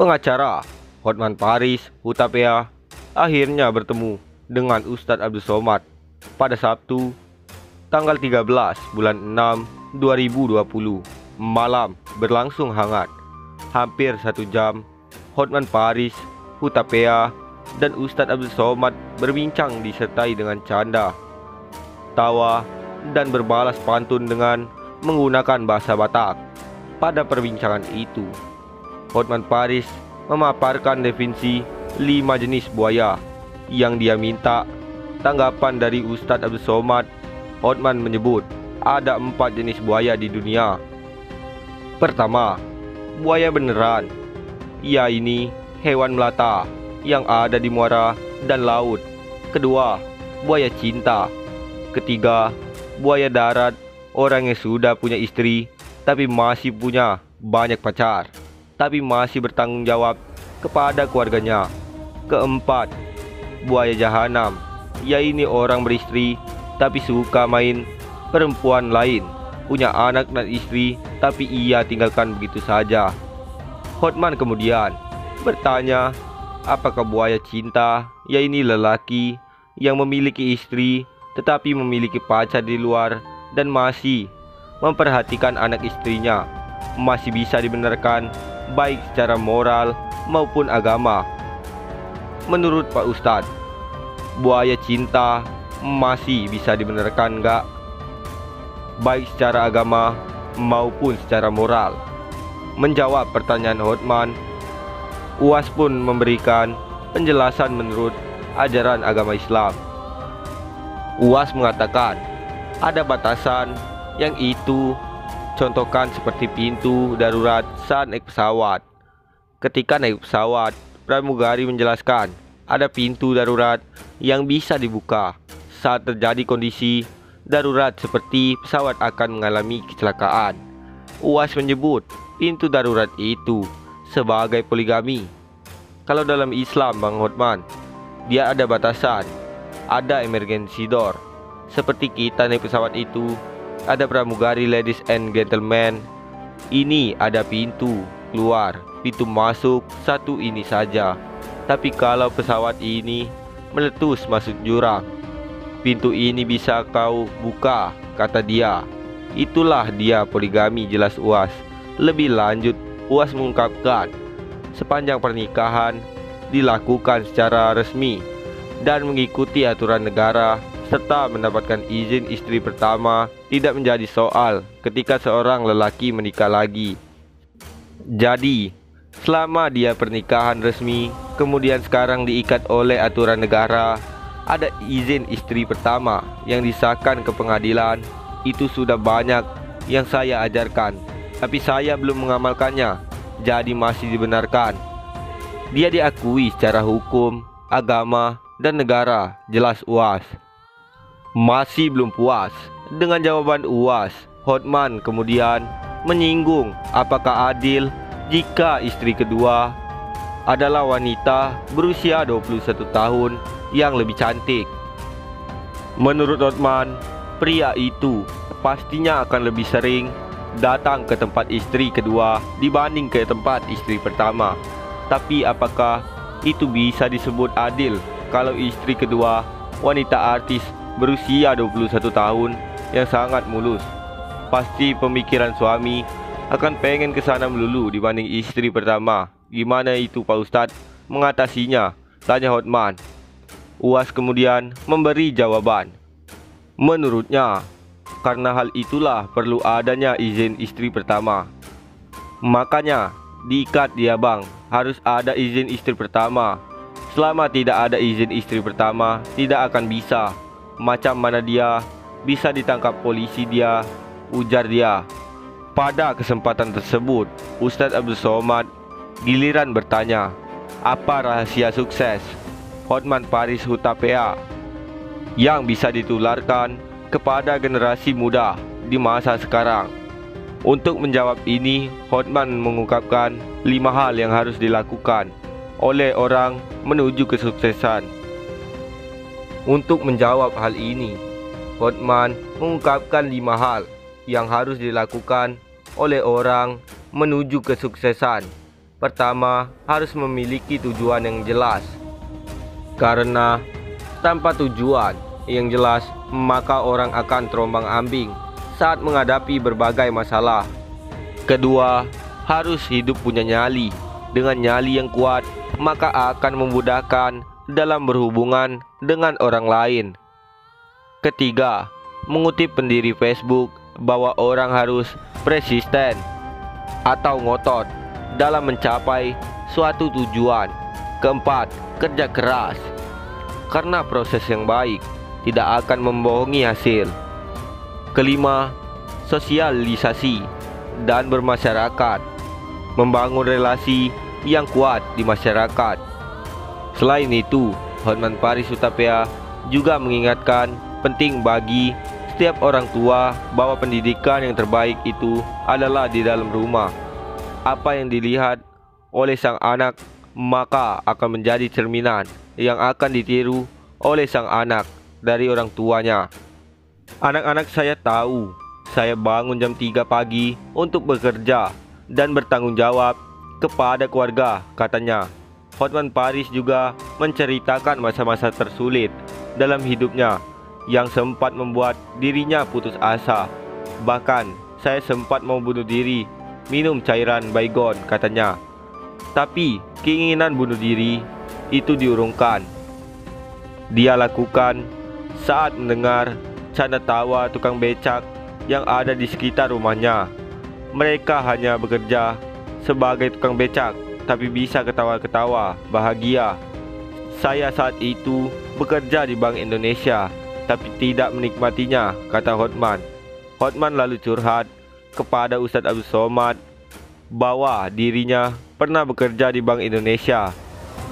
Pengacara Hotman Paris Hutapea akhirnya bertemu dengan Ustadz Abdul Somad pada Sabtu tanggal 13 bulan 6 2020. Malam berlangsung hangat. Hampir 1 jam Hotman Paris Hutapea dan Ustadz Abdul Somad berbincang disertai dengan canda, tawa, dan berbalas pantun dengan menggunakan bahasa Batak. Pada perbincangan itu, Hotman Paris memaparkan definisi 5 jenis buaya yang dia minta tanggapan dari Ustadz Abdul Somad. Hotman menyebut ada 4 jenis buaya di dunia. Pertama, buaya beneran. Ia ini hewan melata yang ada di muara dan laut. Kedua, buaya cinta. Ketiga, buaya darat, orang yang sudah punya istri tapi masih punya banyak pacar, tapi masih bertanggung jawab kepada keluarganya. Keempat, buaya jahanam. Yaitu orang beristri tapi suka main perempuan lain, punya anak dan istri tapi ia tinggalkan begitu saja. Hotman kemudian bertanya, apakah buaya cinta? Yaitu lelaki yang memiliki istri tetapi memiliki pacar di luar dan masih memperhatikan anak istrinya, masih bisa dibenarkan baik secara moral maupun agama. Menurut Pak Ustadz, buaya cinta masih bisa dibenarkan enggak? Baik secara agama maupun secara moral. Menjawab pertanyaan Hotman, UAS pun memberikan penjelasan menurut ajaran agama Islam. UAS mengatakan ada batasan, yang itu contohkan seperti pintu darurat saat naik pesawat. Ketika naik pesawat, pramugari menjelaskan ada pintu darurat yang bisa dibuka saat terjadi kondisi darurat seperti pesawat akan mengalami kecelakaan. UAS menyebut pintu darurat itu sebagai poligami. Kalau dalam Islam, Bang Hotman, dia ada batasan, ada emergency door. Seperti kita naik pesawat itu, ada pramugari ladies and gentlemen. Ini ada pintu keluar, pintu masuk satu ini saja. Tapi kalau pesawat ini meletus masuk jurang, pintu ini bisa kau buka, kata dia. Itulah dia poligami, jelas UAS. Lebih lanjut, UAS mengungkapkan sepanjang pernikahan dilakukan secara resmi dan mengikuti aturan negara serta mendapatkan izin istri pertama tidak menjadi soal ketika seorang lelaki menikah lagi. Jadi, selama dia pernikahan resmi, kemudian sekarang diikat oleh aturan negara, ada izin istri pertama yang disahkan ke pengadilan. Itu sudah banyak yang saya ajarkan, tapi saya belum mengamalkannya, jadi masih dibenarkan. Dia diakui secara hukum, agama, dan negara, jelas UAS. Masih belum puas dengan jawaban UAS, Hotman kemudian menyinggung apakah adil jika istri kedua adalah wanita berusia 21 tahun yang lebih cantik. Menurut Hotman, pria itu pastinya akan lebih sering datang ke tempat istri kedua dibanding ke tempat istri pertama. Tapi apakah itu bisa disebut adil kalau istri kedua wanita artis berusia 21 tahun yang sangat mulus? Pasti pemikiran suami akan pengen ke sana melulu dibanding istri pertama. Gimana itu Pak Ustadz mengatasinya? Tanya Hotman. UAS kemudian memberi jawaban. Menurutnya, karena hal itulah perlu adanya izin istri pertama. Makanya diikat dia, Bang, harus ada izin istri pertama. Selama tidak ada izin istri pertama, tidak akan bisa. Macam mana dia bisa ditangkap polisi dia, ujar dia. Pada kesempatan tersebut, Ustadz Abdul Somad giliran bertanya, apa rahasia sukses Hotman Paris Hutapea yang bisa ditularkan kepada generasi muda di masa sekarang? Untuk menjawab ini, Hotman mengungkapkan 5 hal yang harus dilakukan oleh orang menuju kesuksesan. Untuk menjawab hal ini, Hotman mengungkapkan 5 hal yang harus dilakukan oleh orang menuju kesuksesan. Pertama, harus memiliki tujuan yang jelas. Karena tanpa tujuan yang jelas, maka orang akan terombang-ambing saat menghadapi berbagai masalah. Kedua, harus hidup punya nyali. Dengan nyali yang kuat, maka akan memudahkan dalam berhubungan dengan orang lain. Ketiga, mengutip pendiri Facebook bahwa orang harus persisten atau ngotot dalam mencapai suatu tujuan. Keempat, kerja keras, karena proses yang baik tidak akan membohongi hasil. Kelima, sosialisasi dan bermasyarakat, membangun relasi yang kuat di masyarakat. Selain itu, Hotman Paris Hutapea juga mengingatkan penting bagi setiap orang tua bahwa pendidikan yang terbaik itu adalah di dalam rumah. Apa yang dilihat oleh sang anak maka akan menjadi cerminan yang akan ditiru oleh sang anak dari orang tuanya. Anak-anak saya tahu saya bangun jam 3 pagi untuk bekerja dan bertanggung jawab kepada keluarga, katanya. Hotman Paris juga menceritakan masa-masa tersulit dalam hidupnya yang sempat membuat dirinya putus asa. Bahkan saya sempat mau bunuh diri, minum cairan baygon, katanya. Tapi keinginan bunuh diri itu diurungkan. Dia lakukan saat mendengar canda tawa tukang becak yang ada di sekitar rumahnya. Mereka hanya bekerja sebagai tukang becak, tapi bisa ketawa-ketawa bahagia. Saya saat itu bekerja di Bank Indonesia, tapi tidak menikmatinya, kata Hotman. Hotman lalu curhat kepada Ustadz Abdul Somad bahwa dirinya pernah bekerja di Bank Indonesia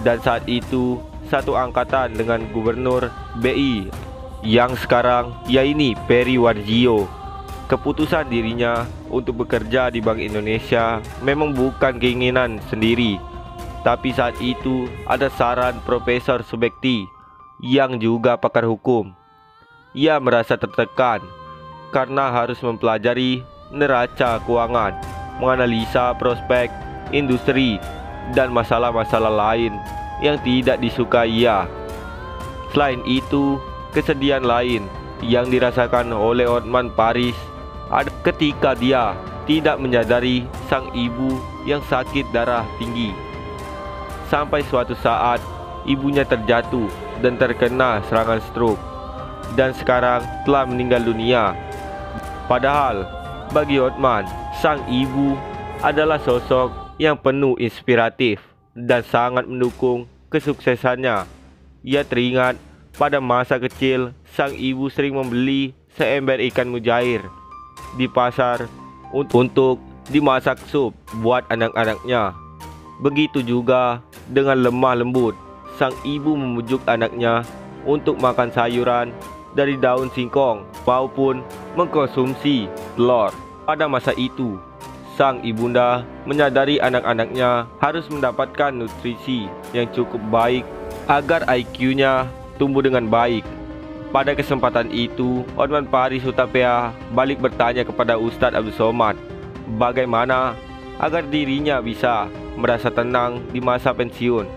dan saat itu satu angkatan dengan Gubernur BI yang sekarang yaitu Peri Warjio. Keputusan dirinya untuk bekerja di Bank Indonesia memang bukan keinginan sendiri, tapi saat itu ada saran Profesor Subekti yang juga pakar hukum. Ia merasa tertekan karena harus mempelajari neraca keuangan, menganalisa prospek industri, dan masalah-masalah lain yang tidak disukai ia. Selain itu, kesedihan lain yang dirasakan oleh Hotman Paris ada ketika dia tidak menyadari sang ibu yang sakit darah tinggi. Sampai suatu saat ibunya terjatuh dan terkena serangan stroke dan sekarang telah meninggal dunia. Padahal bagi Hotman, sang ibu adalah sosok yang penuh inspiratif dan sangat mendukung kesuksesannya. Ia teringat pada masa kecil sang ibu sering membeli seember ikan mujair di pasar untuk dimasak sup buat anak-anaknya. Begitu juga dengan lemah lembut, sang ibu memujuk anaknya untuk makan sayuran dari daun singkong maupun mengkonsumsi telur. Pada masa itu, sang ibunda menyadari anak-anaknya harus mendapatkan nutrisi yang cukup baik agar IQ-nya tumbuh dengan baik. Pada kesempatan itu, Hotman Paris Hutapea balik bertanya kepada Ustadz Abdul Somad bagaimana agar dirinya bisa merasa tenang di masa pensiun,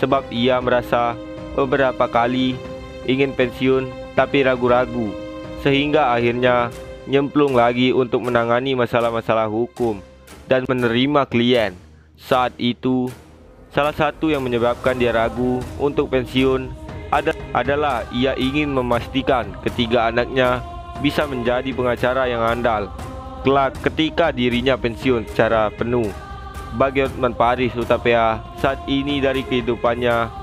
sebab ia merasa beberapa kali ingin pensiun tapi ragu-ragu, sehingga akhirnya nyemplung lagi untuk menangani masalah-masalah hukum dan menerima klien. Saat itu, salah satu yang menyebabkan dia ragu untuk pensiun adalah ia ingin memastikan ketiga anaknya bisa menjadi pengacara yang andal kelak ketika dirinya pensiun secara penuh. Bagi Hotman Paris Hutapea, saat ini dari kehidupannya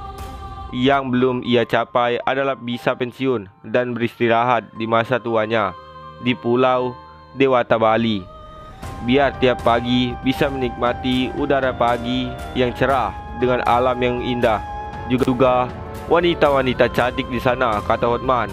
yang belum ia capai adalah bisa pensiun dan beristirahat di masa tuanya di Pulau Dewata, Bali. Biar tiap pagi bisa menikmati udara pagi yang cerah dengan alam yang indah. Juga wanita-wanita cantik di sana, kata Hotman.